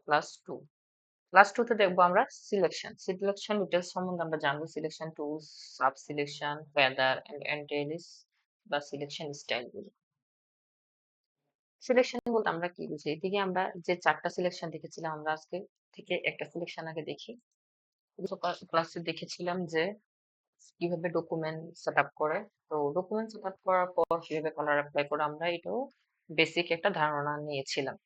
+2। +2 তে দেখবো আমরা সিলেকশন। সিলেকশন ডিটেইলস সম্বন্ধে আমরা জানবো। Selection tools, sub selection, feather and entities বা সিলেকশন স্টাইল গুলো। সিলেকশন বলতে আমরা কি বুঝি? এদিকে আমরা যে 4টা সিলেকশন দেখেছিলাম আমরা আজকে থেকে একটা সিলেকশন আগে দেখি। ক্লাসে দেখেছিলাম যে কিভাবে ডকুমেন্ট সেটআপ করে। তো ডকুমেন্ট সেটআপ করার পর কিভাবে কালার এপ্লাই করে আমরা এটাও বেসিক একটা ধারণা নিয়েছিলাম।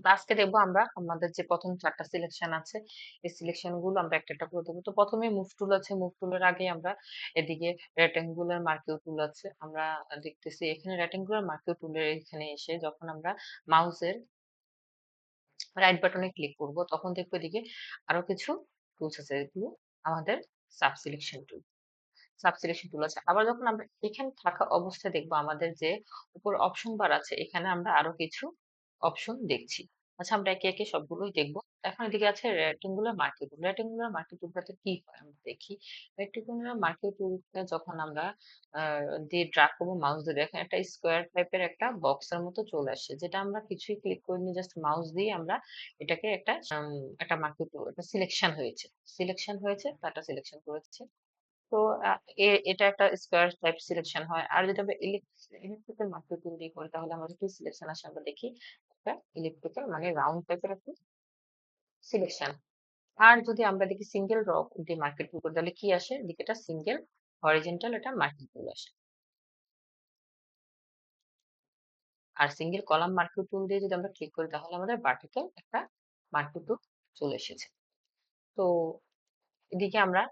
তো আজকে দেখবো আমরা আমাদের যে প্রথম 4টা সিলেকশন আছে এই সিলেকশন গুলো আমরা একটা একটা করে দেখবো। তো প্রথমে মুভ টুল আছে। মুভ টুলের আগে আমরা এদিকে রেক্টেঙ্গুলার মার্কিউ টুল আছে। আমরা দেখতেছি এখানে রেক্টেঙ্গুলার মার্কিউ টুলের এখানে এসে যখন আমরা মাউসের রাইট বাটনে ক্লিক করব তখন দেখবো এদিকে আরো কিছু টুলস আছে। এগুলো আমাদের sub selection tool. Sub selection tool আছে। আবার যখন আমরা এখানে থাকা অবস্থায় দেখবো আমাদের যে উপর অপশন বার আছে এখানে আমরা আরো কিছু অপশন দেখছি। আচ্ছা আমরা একে একে সবগুলোই দেখবো। এখন এদিকে আছে রেক্টেঙ্গুলার মার্কিউ টুল। রেক্টেঙ্গুলার মার্কিউ টুলটাতে কি হয় আমরা দেখি। রেক্টেঙ্গুলার মার্কিউ টুলটা যখন আমরা দিয়ে ড্র্যাগ করবো মাউস দিয়ে দেখেন একটা স্কোয়ার টাইপের একটা বক্সের মতো চলে আসে যেটা আমরা কিছুই ক্লিক করিনি জাস্ট মাউস দিয়ে আমরা এটাকে একটা মার্কিউ টুল একটা সিলেকশন হয়েছে। সিলেকশন হয়েছে তারটা সিলেকশন করেছে। তো এটা একটা স্কোয়ার টাইপ সিলেকশন হয়। আর যদি আমরা ইলেকট্রিক্যাল মার্কিউ টুল দিয়ে করি তাহলে আমাদের কি সিলেকশন আসে আমরা দেখি। একটা ইলেকট্রিক্যাল মানে রাউন্ড টাইপের একটা সিলেকশন। আর যদি আমরা দেখি সিঙ্গেল র দিয়ে মার্কিউ টুল করি তাহলে কি আসে? এদিকে এটা সিঙ্গেল হরিজন্টাল এটা মার্কিউ টুল আসে। আর সিঙ্গেল কলাম মার্কিউ টুল দিয়ে যদি আমরা ক্লিক করি তাহলে আমাদের ভার্টিক্যাল একটা মার্কিউ টুল চলে এসেছে। তো এদিকে আমরা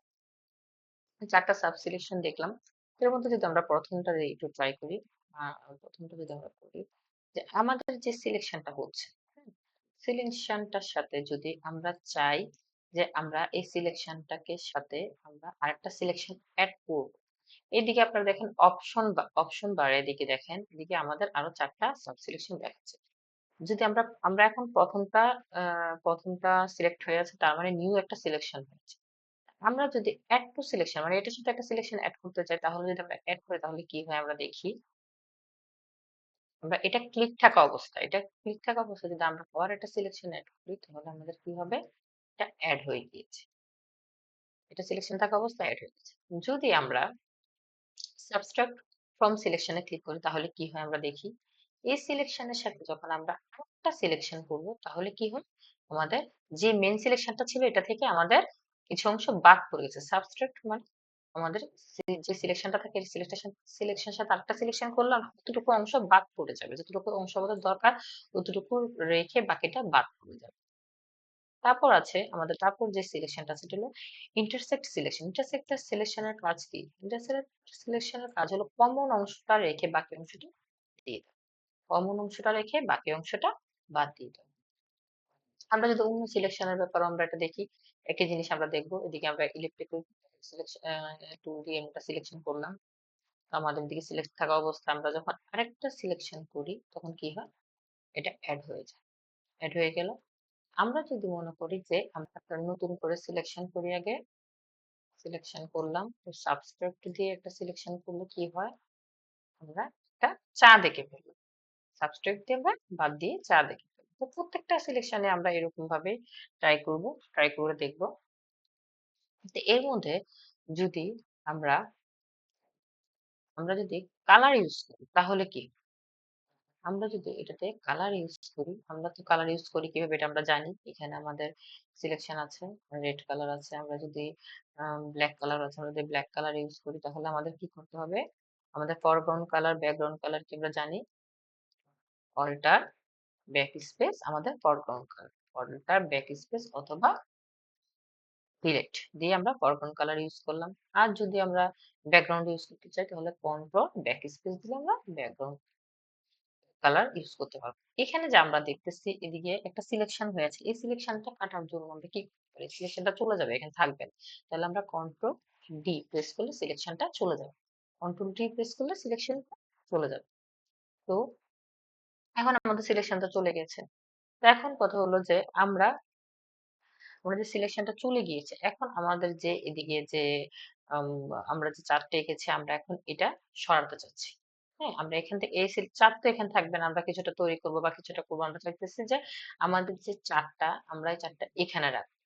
4টা সাব সিলেকশন দেখলাম। এর মধ্যে যদি আমরা প্রথমটা দিয়ে একটু ট্রাই করি, প্রথমটা যদি আমরা করি যে আমাদের যে সিলেকশনটা হচ্ছে, সিলেকশনটার সাথে যদি আমরা চাই যে আমরা এই সিলেকশনটাকে সাথে আমরা আরেকটা সিলেকশন অ্যাড করব। এইদিকে আপনারা দেখেন অপশন বারে এদিকে দেখেন এদিকে আমাদের আরো 4টা সাব সিলেকশন দেখাচ্ছে। যদি আমরা এখন প্রথমটা সিলেক্ট হয়ে আছে তার মানে নিউ একটা সিলেকশন হয়েছে। আমরা যদি এড টু সিলেকশন মানে এটার সাথে একটা সিলেকশন এড করতে চাই তাহলে যদি আমরা এড করি তাহলে কি হয় আমরা দেখি। আমরা এটা ক্লিক থাকা অবস্থায় যদি আমরা আবার একটা সিলেকশন এড করি তাহলে আমাদের কি হবে? এটা এড হয়ে গিয়েছে। এটা সিলেকশন থাকা অবস্থায় এড হয়ে গেছে। যদি আমরা সাবট্রাক্ট ফ্রম সিলেকশনে ক্লিক করি তাহলে কি হয় আমরা দেখি। এই সিলেকশনের সাথে যখন আমরা আরেকটা সিলেকশন করব তাহলে কি হয়? আমাদের যে মেইন সিলেকশনটা ছিল এটা থেকে আমাদের কিছু অংশ বাদ পড়ে গেছে। সাবট্রাক্ট মানে আমাদের যে সিলেকশনটা থাকে সিলেকশনের সাথে আরেকটা সিলেকশন করলাম অতটুকু অংশ বাদ পড়ে যাবে। যতটুকু অংশ আমাদের দরকার ততটুকু রেখে বাকিটা বাদ পড়ে যাবে। তারপর যে সিলেকশনটা আছে সেটা হলো ইন্টারসেক্ট সিলেকশন। ইন্টারসেক্ট সিলেকশনের কাজ কি? ইন্টারসেক্ট সিলেকশনের কাজ হলো কমন অংশটা রেখে বাকি অংশটা দিয়ে দাও। কমন অংশটা রেখে বাকি অংশটা বাদ দিয়ে দাও। আমরা যদি অন্য সিলেকশনের ব্যাপারে আমরা এটা দেখি, একই জিনিস আমরা দেখবো। এদিকে আমরা ইলেকট্রিক্যাল সিলেকশন টুল দিয়ে একটা সিলেকশন করলাম। তো আমাদের দিকে সিলেক্ট থাকা অবস্থায় আমরা যখন আরেকটা সিলেকশন করি তখন কি হয়? এটা এড হয়ে যায়। এড হয়ে গেল। আমরা যদি মনে করি যে আমরা একটা নতুন করে সিলেকশন করি আগে, সিলেকশন করলাম। তো সাবস্ক্রাইব দিয়ে একটা সিলেকশন করলে কি হয়? আমরা একটা চা দেখে ফেললাম। সাবস্ক্রাইব দিয়ে আমরা বাদ দিয়ে চা দেখে ফেললাম। তো প্রত্যেকটা সিলেকশনে আমরা এরকম ভাবে ট্রাই করব, ট্রাই করে দেখব। তো এর মধ্যে যদি আমরা আমরা যদি কালার ইউজ করি তাহলে কি? আমরা যদি এটাতে কালার ইউজ করি, আমরা তো কালার ইউজ করি কিভাবে এটা আমরা জানি। এখানে আমাদের সিলেকশন আছে, রেড কালার আছে। আমরা যদি ব্ল্যাক কালার আছে, আমরা যদি ব্ল্যাক কালার ইউজ করি তাহলে আমাদের কি করতে হবে? আমাদের ফরগ্রাউন্ড কালার, ব্যাকগ্রাউন্ড কালার কি আমরা জানি? অল্টার ব্যাকস্পেস আমাদের ফরগ্রাউন্ড কালার। অল্টার ব্যাকস্পেস অথবা ডিরেক্ট দিয়ে আমরা ফরগ্রাউন্ড কালার ইউজ করলাম। আর যদি আমরা ব্যাকগ্রাউন্ড ইউজ করতে চাই তাহলে কন্ট্রোল ব্যাকস্পেস দিলে আমরা ব্যাকগ্রাউন্ড কালার ইউজ করতে পারবো। এখানে যে আমরা দেখতেছি এদিকে একটা সিলেকশন হয়েছে। এই সিলেকশনটা কাটার জন্য আমরা কি করতে পারি? সিলেকশনটা চলে যাবে, এখানে থাকবে না। তাহলে আমরা কন্ট্রোল ডি প্রেস করলে সিলেকশনটা চলে যাবে। কন্ট্রোল ডি প্রেস করলে সিলেকশনটা চলে যাবে। তো এখন আমাদের সিলেকশনটা চলে গেছে। তো এখন কথা হলো যে আমরা যে সিলেকশনটা চলে গিয়েছে এখন আমাদের যে এদিকে যে আমরা যে চার্টটা এঁকেছি আমরা এখন এটা সরাতে চাচ্ছি। হ্যাঁ, আমরা এখান থেকে এই চার্ট তো এখানে থাকবে না, আমরা কিছুটা তৈরি করবো বা কিছুটা করবো। আমরা চাইতেছি যে আমাদের যে চার্টটা, আমরা এই চার্টটা এখানে রাখবো।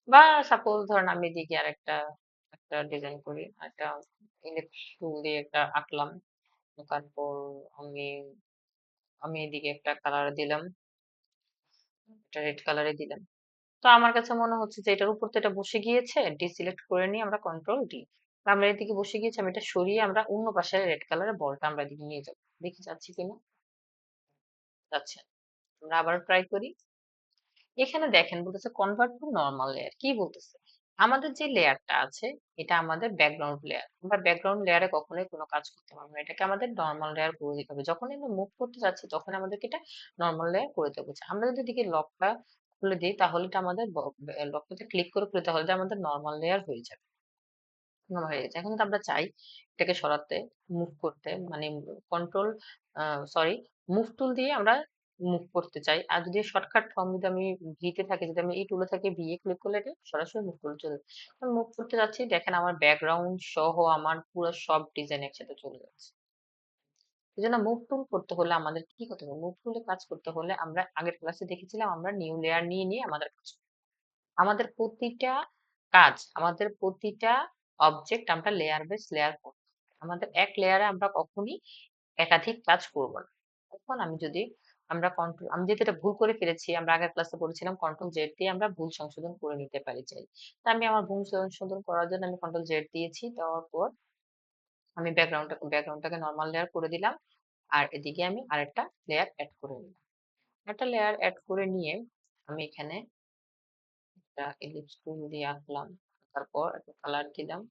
বা সাপোজ ধরেন আমি এদিকে আর একটা একটা ডিজাইন করি, একটা ইলেকট্রিক টুল দিয়ে একটা আঁকলাম। তারপর আমি আমি এদিকে একটা কালার দিলাম, একটা রেড কালারে দিলাম। তো আমার কাছে মনে হচ্ছে যে এটার উপর তো এটা বসে গিয়েছে, ডিসিলেক্ট করে নিয়ে আমরা কন্ট্রোল ডি, আমরা এদিকে বসে গিয়েছে, আমি এটা সরিয়ে আমরা অন্য পাশে রেড কালারের বলটা আমরা এদিকে নিয়ে যাবো। দেখি যাচ্ছি কিনা। যাচ্ছে না। আমরা আবার ট্রাই করি। এখানে দেখেন বলতেছে কনভার্ট টু নরমাল লেয়ার। কি বলতেছে? আমাদের যে লেয়ারটা আছে এটা আমাদের ব্যাকগ্রাউন্ড লেয়ার। আমরা ব্যাকগ্রাউন্ড লেয়ারে কখনোই কোনো কাজ করতে পারবো না। এটাকে আমাদের নরমাল লেয়ার করে দিতে হবে। যখনই আমরা মুভ করতে যাচ্ছি তখন আমাদেরকে এটা নরমাল লেয়ার করে দিতে হবে। আমরা যদি এদিকে লকটা খুলে দিই তাহলে এটা আমাদের লকটাতে ক্লিক করে খুলে তাহলে এটা আমাদের নরমাল লেয়ার হয়ে যাবে। হয়ে গেছে। এখন যদি আমরা চাই এটাকে সরাতে, মুভ করতে, মানে কন্ট্রোল সরি মুভ টুল দিয়ে আমরা মুভ করতে চাই। আর যদি শর্টকাট ফর্ম যদি আমি ভিতে থাকি, যদি আমি এই টুলে থাকি ভি এ ক্লিক করলে এটা সরাসরি মুভ টুল চলে যাবে। আমি মুভ করতে যাচ্ছি, দেখেন আমার ব্যাকগ্রাউন্ড সহ আমার পুরো সব ডিজাইন একসাথে চলে যাচ্ছে। এই জন্য মুভ টুল করতে হলে আমাদের কি করতে হবে? মুভ টুলে কাজ করতে হলে আমরা আগের ক্লাসে দেখেছিলাম আমরা নিউ লেয়ার নিয়ে নিয়ে আমাদের কাজ করতে হবে। আমাদের প্রতিটা অবজেক্ট আমরা লেয়ার বেস লেয়ার করব। আমাদের এক লেয়ারে আমরা কখনই একাধিক কাজ করব না। এখন আমি যেহেতু এটা ভুল করে ফেলেছি, আমরা আগের ক্লাসে পড়েছিলাম কন্ট্রোল জেড দিয়ে আমরা ভুল সংশোধন করে নিতে পারি চাই। তো আমি আমার ভুল সংশোধন করার জন্য আমি কন্ট্রোল জেড দিয়েছি, দেওয়ার পর আমি ব্যাকগ্রাউন্ডটাকে নরমাল লেয়ার করে দিলাম। আর এদিকে আমি আরেকটা লেয়ার অ্যাড করে নিলাম। একটা লেয়ার অ্যাড করে নিয়ে আমি এখানে একটা ইলিপস টুল দিয়ে আঁকলাম। তারপর একটা কালার দিলাম,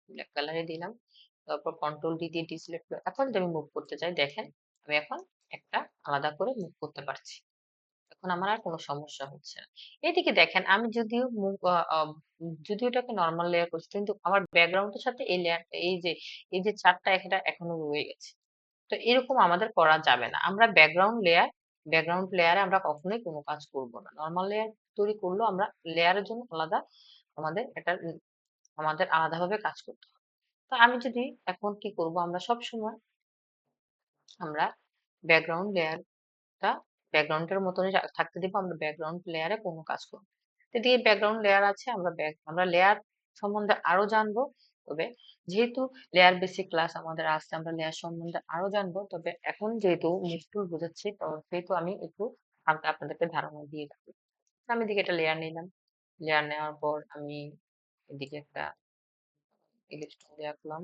ব্ল্যাক কালারে দিলাম। তারপর কন্ট্রোল ডি দিয়ে ডিসিলেক্ট করে এখন যদি আমি মুভ করতে চাই দেখেন আমি এখন একটা আলাদা করে মুভ করতে পারছি। এখন আমার আর কোনো সমস্যা হচ্ছে না। এইদিকে দেখেন আমি যদিও যদিও এটাকে নর্মাল লেয়ার করছি কিন্তু আমার ব্যাকগ্রাউন্ডের সাথে এই যে চারটা এটা এখনো রয়ে গেছে। তো এরকম আমাদের করা যাবে না। আমরা ব্যাকগ্রাউন্ড লেয়ারে আমরা কখনোই কোনো কাজ করব না। নরমাল লেয়ার তৈরি করলেও আমরা লেয়ারের জন্য আলাদা আমাদের আলাদাভাবে কাজ করতে হবে। তো আমি যদি এখন কি করব, আমরা সবসময় আমরা ব্যাকগ্রাউন্ড লেয়ারটা ব্যাকগ্রাউন্ডের মতনই থাকতে দিব, আমরা ব্যাকগ্রাউন্ড লেয়ারে কোনো কাজ করব না। এদিকে ব্যাকগ্রাউন্ড লেয়ার আছে, আমরা লেয়ার সম্বন্ধে আরো জানবো। তবে যেহেতু লেয়ার বেসিক ক্লাস আমাদের আসছে, আমরা লেয়ার সম্বন্ধে আরো জানবো। তবে এখন যেহেতু মুভ বোঝাচ্ছি তো সেহেতু আমি একটু হালকা আপনাদেরকে ধারণা দিয়ে রাখি। আমি এদিকে একটা লেয়ার নিলাম। লেয়ার নেওয়ার পর আমি এদিকে একটা ইলিপস দিয়ে আঁকলাম।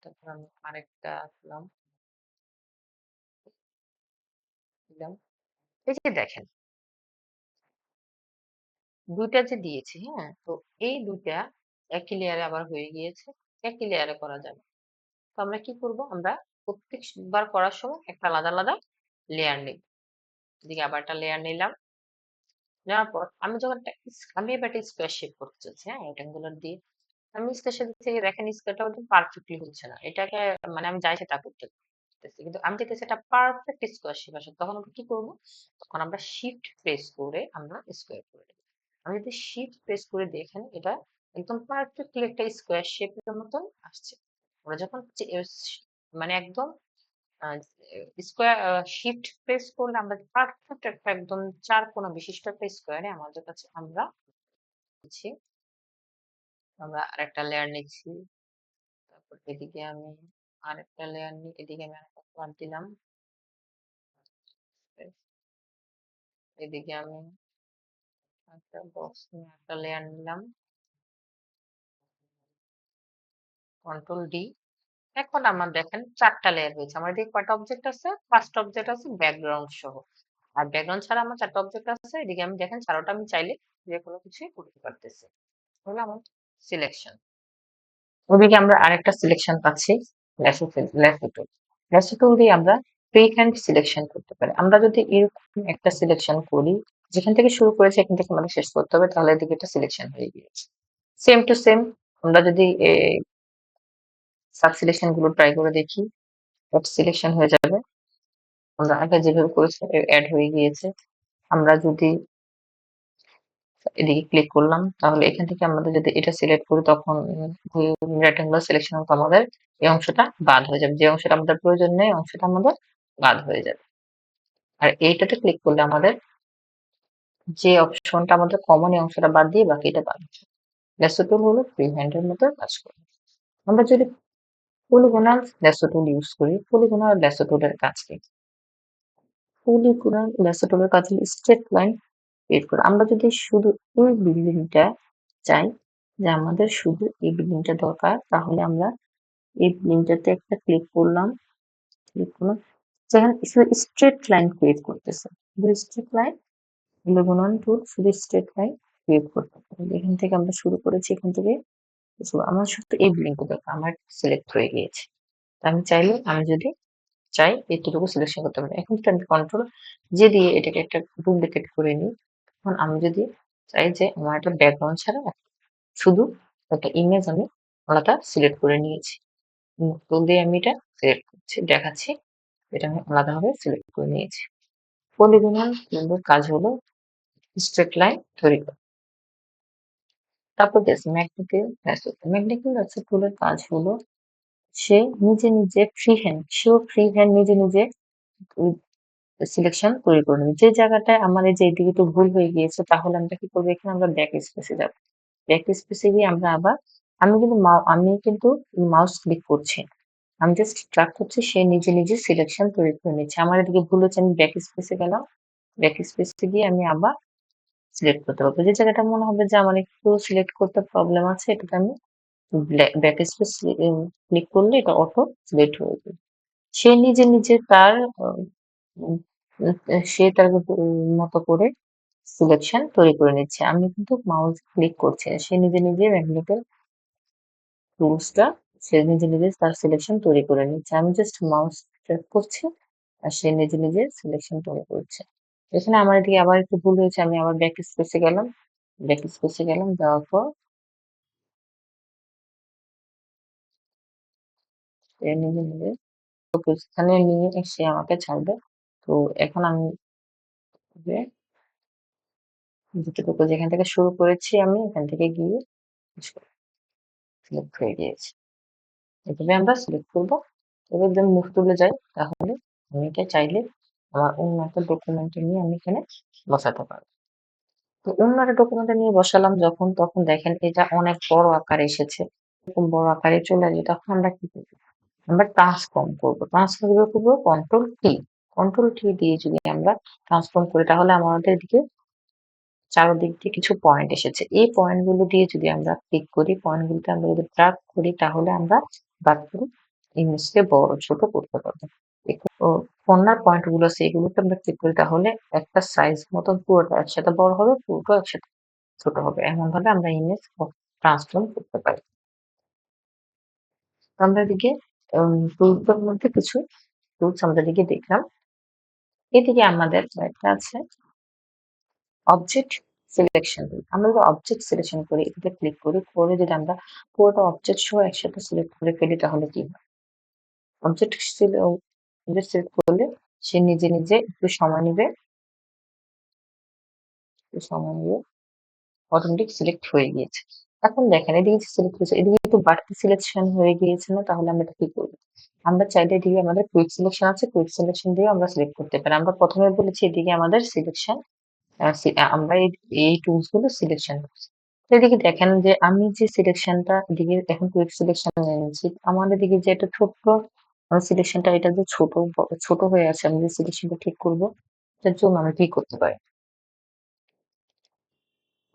তারপর আমি আরেকটা আঁকলাম, দিলাম। এই যে দেখেন দুইটা যে দিয়েছি, হ্যাঁ, তো এই দুইটা একই লেয়ারে আবার হয়ে গিয়েছে, একই লেয়ারে করা যাবে। তো আমরা কি করব, আমরা প্রত্যেকবার করার সময় একটা আলাদা আলাদা লেয়ার নিব। এদিকে আবার একটা লেয়ার নিলাম। নেওয়ার পর আমি এবার একটা স্কোয়ার শেপ করতে চাচ্ছি, হ্যাঁ, রেক্টাঙ্গুলার দিয়ে। আমি স্কোয়ার শেপ থেকে দেখেন স্কোয়ারটা একদম পারফেক্টলি হচ্ছে না, এটাকে মানে আমি যাই সেটা করতে পারতেছি, কিন্তু আমি চাইতেছি এটা পারফেক্ট স্কোয়ার শেপ আসে। তখন আমরা কি করব, তখন আমরা শিফট প্রেস করে আমরা স্কোয়ার করে দেব। আমি যদি শিফট প্রেস করে দেখেন এটা একদম পারফেক্টলি একটা স্কোয়ার শেপের মতন আসছে। আমরা যখন মানে একদম স্কোয়ার শিফট প্রেস করলে আমরা পারফেক্ট একটা একদম চার কোণা বিশিষ্ট একটা স্কোয়ারে আমাদের কাছে আমরা নিচ্ছি। আমরা আরেকটা লেয়ার নিচ্ছি। তারপর এদিকে আমি আরেকটা লেয়ার নিই, এদিকে আমি আরেকটা কালার দিলাম। এদিকে আমি একটা বক্স নিয়ে একটা লেয়ার নিলাম, কন্ট্রোল ডি। এখন আমার দেখেন চারটা লেয়ার হয়েছে। আমার এদিকে কয়টা অবজেক্ট আছে? পাঁচটা অবজেক্ট আছে ব্যাকগ্রাউন্ড সহ। আর ব্যাকগ্রাউন্ড ছাড়া আমার চারটা অবজেক্ট আছে। এদিকে আমি দেখেন চারোটা আমি চাইলে যে কোনো কিছুই করতে পারতেছি। হলো আমার সিলেকশন। ওদিকে আমরা আরেকটা সিলেকশন পাচ্ছি, ল্যাসো টুল। ল্যাসো টুল দিয়ে আমরা ফ্রি হ্যান্ড সিলেকশন করতে পারি। আমরা যদি এরকম একটা সিলেকশন করি, যেখান থেকে শুরু করেছি এখান থেকে আমাদের শেষ করতে হবে, তাহলে এদিকে একটা সিলেকশন হয়ে গিয়েছে। সেম টু সেম আমরা যদি সাব সিলেকশন গুলো ট্রাই করে দেখি, সিলেকশন হয়ে যাবে। আমরা আগে যেভাবে করেছি অ্যাড হয়ে গিয়েছে। আমরা যদি এদিকে ক্লিক করলাম তাহলে এখান থেকে আমাদের যদি এটা সিলেক্ট করি তখন রেক্টাঙ্গুলার সিলেকশন আমাদের এই অংশটা বাদ হয়ে যাবে। যে অংশটা আমাদের প্রয়োজন নেই, অংশটা আমাদের বাদ হয়ে যাবে। আর এইটাতে ক্লিক করলে আমাদের যে অপশনটা আমাদের কমন, এই অংশটা বাদ দিয়ে বাকিটা বাদ হবে। ল্যাসো টুল হলো ফ্রি হ্যান্ডের মতো কাজ করে। আমরা যদি পলিগনাল ল্যাসো টুল ইউজ করি, পলিগনাল ল্যাসো টুলের কাজ কি? পলিগনাল ল্যাসো টুলের কাজ হলো স্ট্রেট লাইন বের করা। আমরা যদি শুধু এই বিল্ডিংটা চাই, যে আমাদের শুধু এই বিল্ডিংটা দরকার, তাহলে আমরা এই বিল্ডিংটাতে একটা ক্লিক করলাম, ক্লিক করলাম, যেখানে শুধু স্ট্রেট লাইন ক্রিয়েট করতেছে। স্ট্রেট লাইন পলিগনাল টুল শুধু স্ট্রেট লাইন ক্রিয়েট করতে পারে। এখান থেকে আমরা শুরু করেছি, এখান থেকে আমার শুধু এই বিল্ডিংটা দরকার, আমার সিলেক্ট হয়ে গিয়েছে। আমি চাইলে, আমি যদি চাই এতটুকু সিলেকশন করতে পারি। এখন যদি আমি কন্ট্রোল যে দিয়ে এটাকে একটা ডুপ্লিকেট করে নিই, এখন আমি যদি চাই যে আমার একটা ব্যাকগ্রাউন্ড ছাড়া শুধু একটা ইমেজ আমি আলাদা সিলেক্ট করে নিয়েছি, টুল দিয়ে আমি এটা সিলেক্ট করছি, দেখাচ্ছি এটা আমি আলাদাভাবে সিলেক্ট করে নিয়েছি। পলিগনাল টুলের কাজ হলো স্ট্রেট লাইন তৈরি করা। তারপর দেখছি ম্যাগনেটিক ল্যাসো। ম্যাগনেটিক ল্যাসো টুলের কাজ হলো সে নিজে নিজে ফ্রি হ্যান্ড, সেও ফ্রি হ্যান্ড নিজে নিজে সিলেকশন তৈরি করে নেবে। যে জায়গাটায় আমার এই যে এইদিকে একটু ভুল হয়ে গিয়েছে, তাহলে আমরা কি করবো, এখানে আমরা ব্যাক স্পেসে যাব। ব্যাক স্পেসে গিয়ে আমরা আবার, আমি কিন্তু মাউস ক্লিক করছি না। আমি জাস্ট ট্র্যাক করছি, সে নিজে নিজে সিলেকশন তৈরি করে নিচ্ছে। আমার এদিকে ভুল হচ্ছে, আমি ব্যাক স্পেসে গেলাম। ব্যাক স্পেসে গিয়ে আমি আবার সিলেক্ট করতে পারবো। যে জায়গাটা মনে হবে যে আমার একটু সিলেক্ট করতে প্রবলেম আছে, এটাতে আমি ব্যাক স্পেস ক্লিক করলে এটা অটো সিলেক্ট হয়ে যাবে। সে নিজে নিজে তার উম, সে তার মতো করে সিলেকশন তৈরি করে নিচ্ছে। আমি কিন্তু মাউস ক্লিক করছি না। সে নিজে নিজে ম্যাগনেটিক টুলসটা, সে নিজে নিজে তার সিলেকশন তৈরি করে নিচ্ছে। আমি জাস্ট মাউস ট্র্যাক করছি আর সে নিজে নিজে সিলেকশন তৈরি করছে। এখানে আমার এদিকে আবার একটু ভুল হয়েছে, আমি আবার ব্যাক স্পেসে গেলাম। ব্যাক স্পেসে গেলাম, যাওয়ার পর সে নিজে নিজে এখানে নিয়ে সে আমাকে ছাড়বে। তো এখন আমি যে যতটুকু যেখান থেকে শুরু করেছি, আমি এখান থেকে গিয়ে সিলেক্ট হয়ে গিয়েছে। এভাবে আমরা সিলেক্ট করবো। এবার যদি মুভ টুলে যাই, তাহলে আমি এটা চাইলে আমার অন্য একটা ডকুমেন্টে নিয়ে আমি এখানে বসাতে পারবো। তো অন্য একটা ডকুমেন্টে নিয়ে বসালাম যখন, তখন দেখেন এটা অনেক বড় আকারে এসেছে। এরকম বড় আকারে চলে আসবে, তখন আমরা কি করবো, আমরা ট্রান্সফর্ম করবো। ট্রান্সফর্ম করবো কন্ট্রোল টি। কন্ট্রোল টি দিয়ে যদি আমরা ট্রান্সফর্ম করি, তাহলে আমাদের দিকে চারদিক দিয়ে কিছু পয়েন্ট এসেছে। এই পয়েন্ট গুলো দিয়ে যদি আমরা ক্লিক করি, পয়েন্ট গুলোতে আমরা যদি ট্র্যাক করি, তাহলে আমরা বাকি ইমেজকে বড় ছোট করতে পারবো। ও কর্নার পয়েন্ট গুলো আছে, এগুলোকে আমরা ক্লিক করি, তাহলে একটা সাইজ মতন পুরোটা একসাথে বড় হবে, পুরোটা একসাথে ছোট হবে। এমন ভাবে আমরা ইমেজ ট্রান্সফর্ম করতে পারি। তো আমরা এদিকে টুলস এর মধ্যে কিছু টুলস আমরা এদিকে দেখলাম। এদিকে আমাদের একটা আছে অবজেক্ট সিলেকশন টুল। আমরা যদি অবজেক্ট সিলেকশন করি, এটাতে ক্লিক করি, করে যদি আমরা পুরোটা অবজেক্ট সহ একসাথে সিলেক্ট করে ফেলি, তাহলে কি হয়, অবজেক্ট সিলেক্ট করলে সে নিজে নিজে একটু সময় নেবে, একটু সময় নিয়ে অটোমেটিক সিলেক্ট হয়ে গিয়েছে। এখন দেখেন এদিকে যে সিলেক্ট হয়েছে, এদিকে একটু বাড়তি সিলেকশন হয়ে গিয়েছে না, তাহলে আমরা এটা কি করবো, আমরা চাইলে এদিকে আমাদের কুইক সিলেকশন আছে, কুইক সিলেকশন দিয়ে আমরা সিলেক্ট করতে পারি। আমরা প্রথমে বলেছি এদিকে আমাদের সিলেকশন, আমরা এই টুলস গুলো সিলেকশন করছি। তো এদিকে দেখেন যে আমি যে সিলেকশনটা এদিকে এখন কুইক সিলেকশন নিয়েছি, আমাদের দিকে যে একটা ছোট্ট সিলেকশনটা, এটা যে ছোট হয়ে আছে, আমি যে সিলেকশনটা ঠিক করবো, এটার জন্য আমি কি করতে পারি,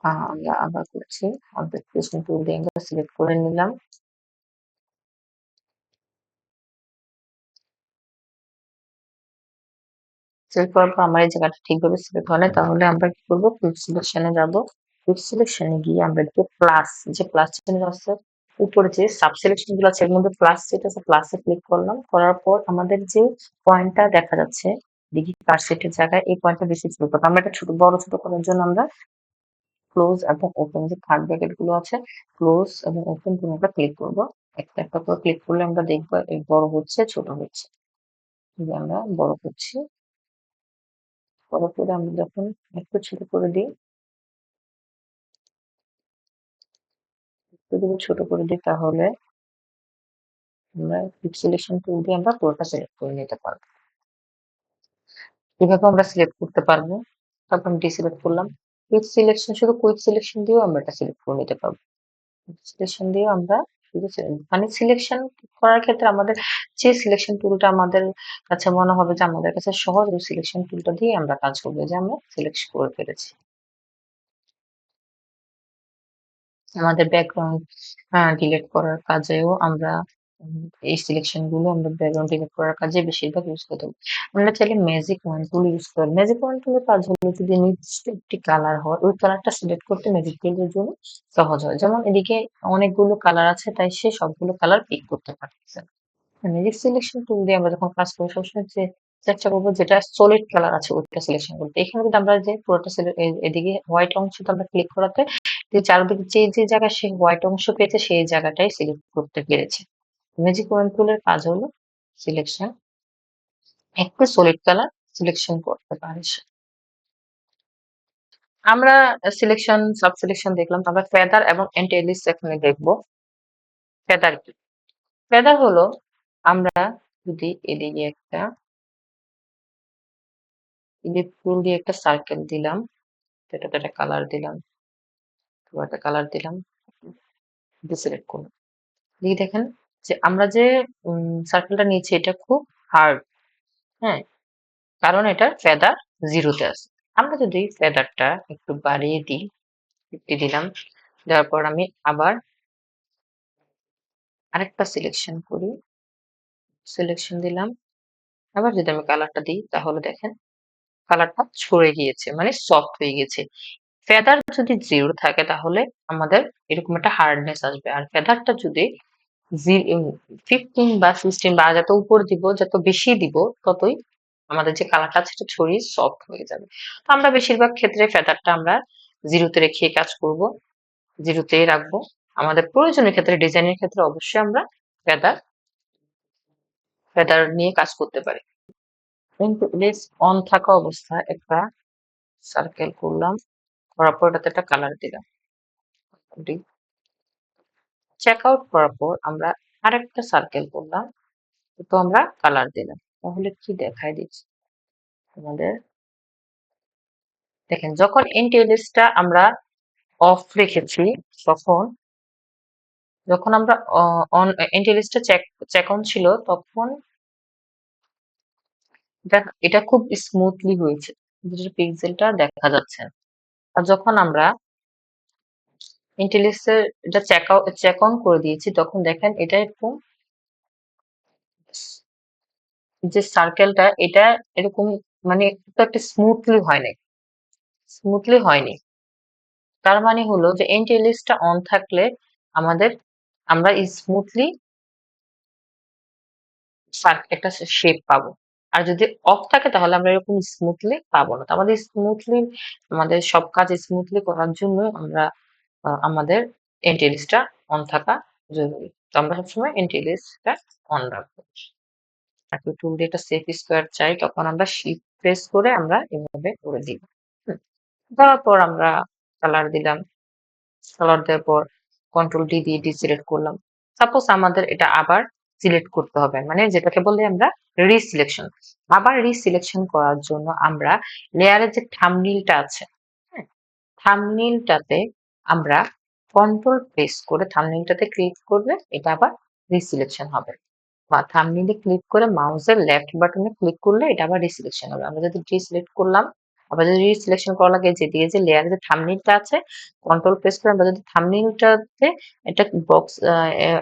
আমরা আবার করছি, অবজেক্ট সিলেকশন টুল দিয়ে আমরা সিলেক্ট করে নিলাম। সিলেক্ট করার পর আমার এই জায়গাটা ঠিকভাবে সিলেক্ট হয় না, তাহলে আমরা কি করবো, কুইক সিলেকশনে যাব। কুইক সিলেকশনে গিয়ে আমরা দেখবো প্লাস, যে প্লাস চিহ্ন আছে উপরে, যে সাব সিলেকশন গুলো আছে এর মধ্যে প্লাস যেটা আছে, প্লাসে ক্লিক করলাম। করার পর আমাদের যে পয়েন্টটা দেখা যাচ্ছে দেখি কার্সেটের জায়গায়, এই পয়েন্টটা বেশি ছোট করতে, আমরা এটা ছোট বড় ছোট করার জন্য আমরা ক্লোজ এবং ওপেন যে থার্ড ব্র্যাকেট গুলো আছে, ক্লোজ এবং ওপেন তুমি আমরা ক্লিক করবো। একটা একটা করে ক্লিক করলে আমরা দেখবো এই বড় হচ্ছে ছোট হচ্ছে। যে আমরা বড় করছি, বড় করে আমরা যখন একটু ছোট করে দিই, একটু যদি ছোট করে দিই, তাহলে আমরা কুইক সিলেকশন টুল দিয়ে আমরা পুরোটা সিলেক্ট করে নিতে পারবো। এভাবে আমরা সিলেক্ট করতে পারবো। তারপর আমি ডিসিলেক্ট করলাম। কুইক সিলেকশন শুধু কুইক সিলেকশন দিয়েও আমরা এটা সিলেক্ট করে নিতে পারবো। সিলেকশন দিয়ে আমরা শুধু মানে সিলেকশন করার ক্ষেত্রে আমাদের যে সিলেকশন টুলটা আমাদের কাছে মনে হবে যে আমাদের কাছে সহজ, ওই সিলেকশন টুলটা দিয়ে আমরা কাজ করবো যে আমরা সিলেক্ট করে ফেলেছি। আমাদের ব্যাকগ্রাউন্ড ডিলিট করার কাজেও আমরা এই সিলেকশন গুলো আমরা ব্যাকগ্রাউন্ড ডিলিট করার কাজে বেশিরভাগ ইউজ করতে পারি। আমরা চাইলে ম্যাজিক ওয়ান টুল ইউজ করি। ম্যাজিক ওয়ান টুলের কাজ হলো যদি নির্দিষ্ট একটি কালার হয়, ওই কালারটা সিলেক্ট করতে ম্যাজিক টুলের জন্য সহজ হয়। যেমন এদিকে অনেকগুলো কালার আছে, তাই সে সবগুলো কালার পিক করতে পারতেছে না। ম্যাজিক সিলেকশন টুল দিয়ে আমরা যখন কাজ করি সবসময় চেষ্টা করবো যেটা সলিড কালার আছে ওইটা সিলেকশন করতে। এখানে কিন্তু আমরা যে পুরোটা এদিকে হোয়াইট অংশটা আমরা ক্লিক করাতে যে চারদিকে যে জায়গায় সে হোয়াইট অংশ পেয়েছে সেই জায়গাটাই সিলেক্ট করতে পেরেছে। ম্যাজিক ওয়ান টুলের কাজ হলো সিলেকশন, একটু সলিড কালার সিলেকশন করতে পারে সে। আমরা সিলেকশন সাব সিলেকশন দেখলাম, আমরা ফেদার এবং এন্টাইলিস্ট এখানে দেখবো। ফেদার কি? ফেদার হলো আমরা যদি এদিকে একটা ইলিপ টুল দিয়ে একটা সার্কেল দিলাম, এটাতে একটা কালার দিলাম, একটা কালার দিলাম, ডিসিলেক্ট করলাম। দিয়ে দেখেন যে আমরা যে সার্কেলটা নিয়েছি এটা খুব হার্ড, হ্যাঁ, কারণ এটার ফেদার জিরোতে আছে। আমরা যদি ফেদারটা একটু বাড়িয়ে দিই, 50 দিলাম, দেওয়ার পর আমি আবার আরেকটা সিলেকশন করি, সিলেকশন দিলাম, আবার যদি আমি কালারটা দিই তাহলে দেখেন কালারটা ছড়ে গিয়েছে, মানে সফট হয়ে গেছে। ফেদার যদি জিরো থাকে তাহলে আমাদের এরকম একটা হার্ডনেস আসবে, আর ফেদারটা যদি 15 বা 16 বা যত উপর দিব, যত বেশি দিব, ততই আমাদের যে কালারটা আছে সেটা ছড়িয়ে সফট হয়ে যাবে। তো আমরা বেশিরভাগ ক্ষেত্রে ফেদারটা আমরা জিরোতে রেখে কাজ করব, জিরোতেই রাখবো। আমাদের প্রয়োজনীয় ক্ষেত্রে ডিজাইনের ক্ষেত্রে অবশ্যই আমরা ফেদার ফেদার নিয়ে কাজ করতে পারি। কিন্তু লেস অন থাকা অবস্থায় একটা সার্কেল করলাম, করার পর এটাতে একটা কালার দিলাম। চেক আউট করার পর আমরা আরেকটা সার্কেল করলাম, তো আমরা কালার দিলাম। তাহলে কি দেখায় দিচ্ছি আমাদের, দেখেন যখন ইন্টিরিয়রটা আমরা অফ রেখেছি, তখন যখন আমরা অন ইন্টিরিয়রটা চেক অন ছিল তখন এটা খুব স্মুথলি হয়েছে, পিক্সেলটা দেখা যাচ্ছে না। আর যখন আমরা ইন্টিরিয়র এটা চেক অন করে দিয়েছি তখন দেখেন এটা এরকম, যে সার্কেলটা এটা এরকম, মানে খুব একটা স্মুথলি হয়নি। তার মানে হলো যে এন্টিলিস্টটা অন থাকলে আমাদের আমরা স্মুথলি একটা শেপ পাবো, আর যদি অফ থাকে তাহলে আমরা এরকম স্মুথলি পাবো না। তো আমাদের সব কাজ স্মুথলি করার জন্য আমরা আমাদের এন্টিলিস্টটা অন থাকা জরুরি। তো আমরা সবসময় এন্টিলিস্টটা অন রাখবো। আর টুল দিয়ে একটা সেফ স্কোয়ার চাই তখন আমরা শিফট প্রেস করে আমরা এভাবে করে দিব। দেওয়ার পর আমরা কালার দিলাম, কালার দেওয়ার পর কন্ট্রোল ডি দিয়ে ডিসিলেক্ট করলাম। সাপোজ আমাদের এটা আবার সিলেক্ট করতে হবে, মানে যেটাকে বলি আমরা রিসিলেকশন। আবার রিসিলেকশন করার জন্য আমরা লেয়ারের যে থাম্বনেইলটা আছে, হ্যাঁ, থাম্বনেইলটাতে আমরা কন্ট্রোল প্রেস করে থাম্বনেইলটাতে ক্লিক করলে এটা আবার রিসিলেকশন হবে, বা থাম্বনেইলে ক্লিক করে মাউসের লেফট বাটনে ক্লিক করলে এটা আবার রিসিলেকশন হবে। আমরা যদি ডিসিলেক্ট করলাম, আবার যদি রিসিলেকশন করা লাগে যে দিয়ে যে লেয়ারে যে থাম্বনেইলটা আছে, কন্ট্রোল প্রেস করে আমরা যদি থাম্বনেইলটাতে একটা বক্স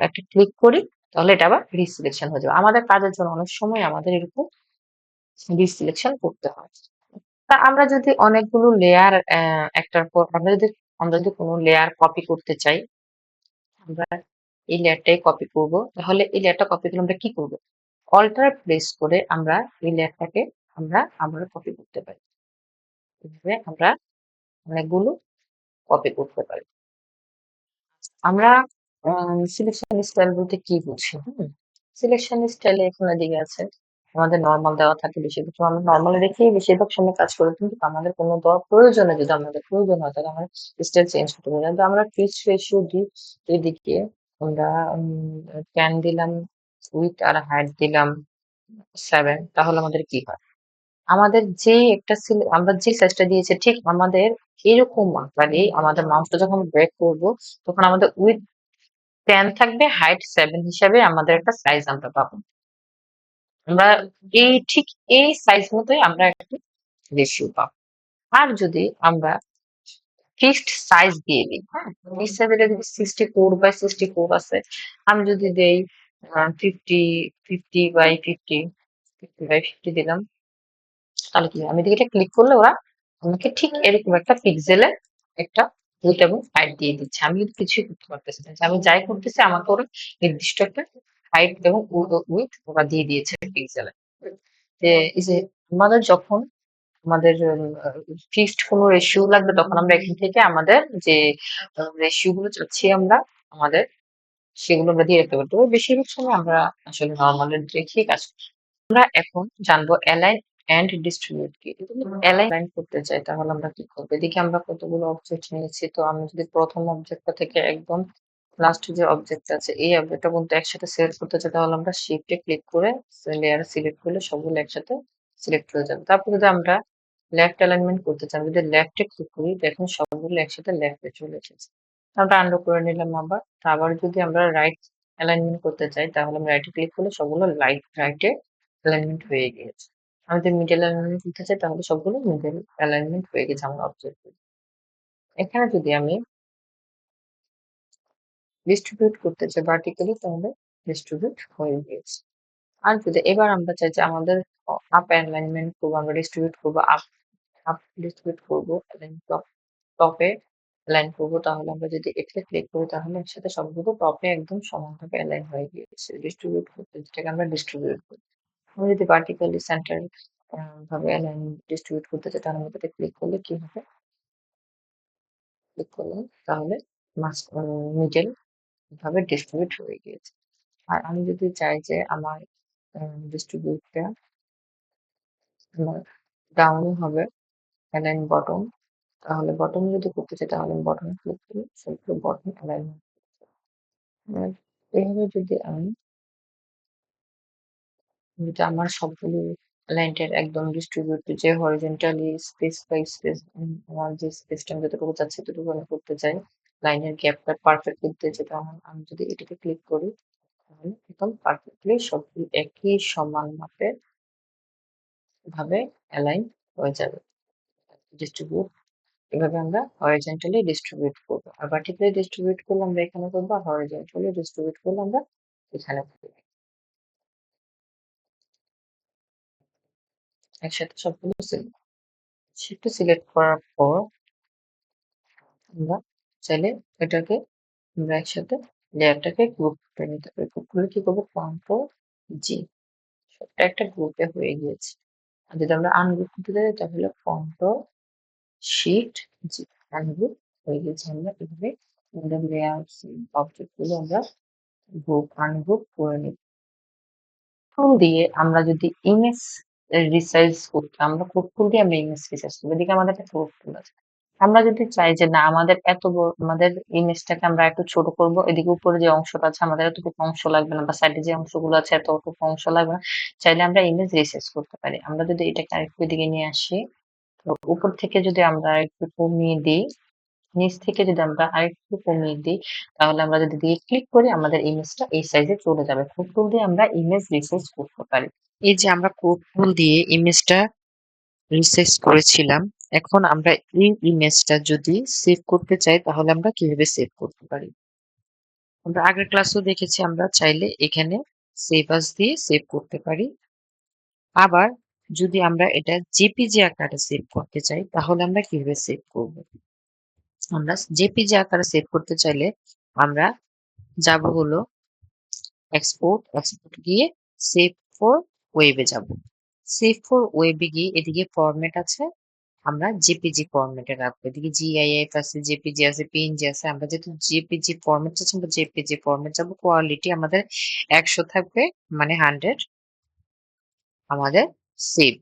একটা ক্লিক করি তাহলে এটা আবার রিসিলেকশন হয়ে যাবে। আমাদের কাজের জন্য অনেক সময় আমাদের এরকম রিসিলেকশন করতে হয়। তা আমরা যদি অনেকগুলো লেয়ার একটার পর আমরা যদি কোনো লেয়ার কপি করতে চাই, আমরা এই লেয়ারটাই কপি করব। তাহলে এই লেয়ারটা কপি করলে আমরা কি করব? অল্টার প্রেস করে আমরা এই লেয়ারটাকে আমরা আবার কপি করতে পারি। এভাবে আমরা অনেকগুলো কপি করতে পারি। আমরা সিলেকশন স্টাইল বলতে কি বুঝি? সিলেকশন স্টাইলে এখানে দিকে আছে আমাদের নরমাল দেওয়া থাকে, বেশি কিছু আমরা নরমালি রেখেই বেশিরভাগ সময় কাজ করি, কিন্তু আমাদের কোনো দেওয়ার প্রয়োজনে যদি আমাদের প্রয়োজন হয় তাহলে আমরা স্টাইল চেঞ্জ করতে পারি। কিন্তু আমরা পিচ রেশিও দিই, এদিকে আমরা 10 দিলাম, উইথ আর হাইট দিলাম 7, তাহলে আমাদের কি হয়? আমাদের যে একটা আমরা যে সাইজটা দিয়েছি ঠিক আমাদের এরকম আকারে আমাদের মাউসটা যখন ব্রেক করব তখন আমাদের উইথ 10 থাকবে, হাইট 7 হিসাবে আমাদের একটা সাইজ আমরা পাবো। আমরা ঠিক এই সাইজ মতোই আমরা একটা রেশিও পাবো। আর যদি আমরা ফিক্সড সাইজ দিয়ে দিই, হ্যাঁ? হিসাবে যদি 64/64 আছে, আমি যদি দেই 50, 50/50, 50/50 দিলাম, তাহলে কি হয়? আমি যদি এটা ক্লিক করলে ওরা আমাকে ঠিক এরকম একটা পিক্সেলে একটা উইডথ এবং হাইট দিয়ে দিচ্ছে। আমি কিন্তু কিছুই করতে পারতেছি না। যে আমি যাই করতেছি আমাকে ওরা নির্দিষ্ট একটা হাইট এবং উইডথ ওরা দিয়ে দিয়েছে পিক্সেলে। যে এই যে আমাদের যখন আমাদের ফিক্সড কোনো রেশিও লাগবে তখন আমরা এখান থেকে আমাদের যে রেশিও গুলো চাচ্ছি আমরা আমাদের সেগুলো আমরা দিয়ে রাখতে পারি। তবে বেশিরভাগ সময় আমরা আসলে নরমাল রেখেই কাজ করি। আমরা এখন জানবো অ্যালাইন এন্ড ডিস্ট্রিবিউট কি। যদি অ্যালাইন করতে চাই তাহলে আমরা কি করবো? এদিকে আমরা কতগুলো অবজেক্ট নিয়েছি। তো আমি যদি প্রথম অবজেক্টটা থেকে একদম লাস্ট যে অবজেক্ট আছে এই অবজেক্টটা কিন্তু একসাথে সিলেক্ট করতে চাই তাহলে আমরা শিফটে ক্লিক করে লেয়ার সিলেক্ট করলে সবগুলো একসাথে সিলেক্ট হয়ে যাবে। তারপর যদি আমরা লেফট অ্যালাইনমেন্ট করতে চাই, যদি লেফটে ক্লিক করি দেখুন সবগুলো একসাথে লেফটে চলে এসেছে। আমরা আন্ডু করে নিলাম আবার। আবার যদি আমরা রাইট অ্যালাইনমেন্ট করতে চাই তাহলে আমরা রাইটে ক্লিক করলে সবগুলো রাইটে অ্যালাইনমেন্ট হয়ে গিয়েছে। আমি যদি মিডল অ্যালাইনমেন্ট করতে চাই তাহলে সবগুলো মিডল অ্যালাইনমেন্ট হয়ে গেছে আমার অবজেক্ট। এখানে যদি আমি ডিস্ট্রিবিউট করতে চাই ভার্টিক্যালি তাহলে ডিস্ট্রিবিউট হয়ে গিয়েছে। আর যদি এবার আমরা চাই যে আমাদের আপ অ্যালাইনমেন্ট করবো, আমরা ডিস্ট্রিবিউট করবো, আপ আপ ডিস্ট্রিবিউট করবো, টপে অ্যালাইন করবো, তাহলে আমরা যদি এখানে ক্লিক করি তাহলে একসাথে সবগুলো টপে একদম সমানভাবে অ্যালাইন হয়ে গিয়েছে। ডিস্ট্রিবিউট করতে যেটাকে আমরা ডিস্ট্রিবিউট করি। আমি যদি ভার্টিক্যালি সেন্টার ভাবে অ্যালাইন ডিস্ট্রিবিউট করতে চাই তাহলে এটাতে ক্লিক করলে কি হবে? ক্লিক করলাম তাহলে মিডল ভাবে ডিস্ট্রিবিউট হয়ে গিয়েছে। আর আমি যদি চাই যে আমার ডিস্ট্রিবিউটটা আমার ডাউন হবে অ্যালাইন বটম, তাহলে বটম যদি করতে চাই তাহলে বটমে ক্লিক করি সবগুলো বটম অ্যালাইন। আর এইভাবে যদি আমি যেটা আমার সবগুলো লাইনের একদম ডিস্ট্রিবিউট যে হরিজন্টালি স্পেস বাই স্পেস আমার যে স্পেসটা আমি যতটুকু চাচ্ছি ততটুকু আমি করতে চাই, লাইনের গ্যাপটা পারফেক্ট করতে চাই, তখন আমি যদি এটাকে ক্লিক করি তাহলে একদম পারফেক্টলি সবগুলো একই সমান মাপের ভাবে অ্যালাইন হয়ে যাবে। ডিস্ট্রিবিউট এভাবে আমরা হরিজন্টালি ডিস্ট্রিবিউট করবো। আর ভার্টিক্যালি ডিস্ট্রিবিউট করলে আমরা এখানে করবো, আর হরিজন্টালি ডিস্ট্রিবিউট করলে আমরা এখানে করবো। একসাথে সবগুলো সিলেক্ট করার পর আমরা চাইলে এটাকে আমরা একসাথে লেয়ারটাকে গ্রুপ করে নিতে পারি। গ্রুপ করলে কি করবো? কন্ট্রোল জি, সবটা একটা গ্রুপে হয়ে গিয়েছে। আর যদি আমরা আনগ্রুপ করতে যাই তাহলে কন্ট্রোল শিফট জি, আনগ্রুপ হয়ে গেছে। আমরা এভাবে আমাদের লেয়ার অবজেক্ট গুলো আমরা গ্রুপ আনগ্রুপ করে নিই। টুল দিয়ে আমরা যদি ইমেজ রিসাইজ করতে, আমরা কোড টুল দিয়ে আমরা ইমেজ রিসাইজ করবো। এদিকে আমাদের একটা কোড টুল আছে। আমরা যদি চাই যে না আমাদের এত বড় আমাদের ইমেজটাকে আমরা একটু ছোট করব, এদিকে উপরে যে অংশটা আছে আমাদের এতটুকু অংশ লাগবে না, বা সাইডে যে অংশগুলো আছে এতটুকু অংশ লাগবে না, চাইলে আমরা ইমেজ রিসাইজ করতে পারি। আমরা যদি এটাকে আরেকটু এদিকে নিয়ে আসি, তো উপর থেকে যদি আমরা একটু কমিয়ে দিই, নিচ থেকে যদি আমরা আরেকটু কমিয়ে দিই, তাহলে আমরা যদি দিয়ে ক্লিক করি আমাদের ইমেজটা এই সাইজে চলে যাবে। কোড টুল দিয়ে আমরা ইমেজ রিসাইজ করতে পারি। এই যে আমরা কোড টুল দিয়ে ইমেজটা রিসাইজ করেছিলাম, এখন আমরা এই ইমেজটা যদি সেভ করতে চাই তাহলে আমরা কিভাবে সেভ করতে পারি? আমরা আগের ক্লাসেও দেখেছি আমরা চাইলে এখানে সেভ আস দিয়ে সেভ করতে পারি। আবার যদি আমরা এটা জেপিজি আকারে সেভ করতে চাই তাহলে আমরা কিভাবে সেভ করব? আমরা জেপিজি আকারে সেভ করতে চাইলে আমরা যাব হলো এক্সপোর্ট গিয়ে সেভ ফর ওয়েবে যাব। সেভ ফর ওয়েবে গিয়ে এদিকে ফরম্যাট আছে, আমরা জেপিজি ফরম্যাটে রাখবো। এদিকে জিআইএফ আছে, জেপিজি আছে, পিএনজি আছে। আমরা যেহেতু জেপিজি ফরম্যাট চাচ্ছি আমরা জেপিজি ফরম্যাট যাবো। কোয়ালিটি আমাদের 100 থাকবে, মানে 100 আমাদের সেভ।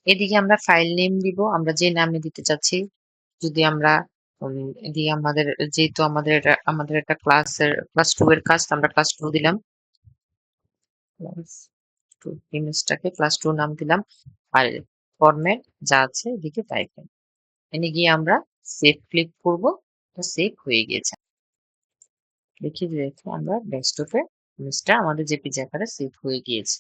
এদিকে আমরা ফাইল নেম দিব, আমরা যে নামে দিতে চাচ্ছি। যদি আমরা দিয়ে আমাদের যেহেতু আমাদের একটা ক্লাস 2 এর কাজ, তো আমরা ক্লাস 2 দিলাম। ক্লাস 2 ইমেজটাকে ক্লাস 2 নাম দিলাম। আর ফরম্যাট যা আছে এদিকে তাই দিলাম। এখানে গিয়ে আমরা সেভ ক্লিক করব। তো সেভ হয়ে গিয়েছে। দেখিয়ে দিয়েছি আমরা ডেস্কটপে ইমেজটা আমাদের জেপিজি আকারে সেভ হয়ে গিয়েছে।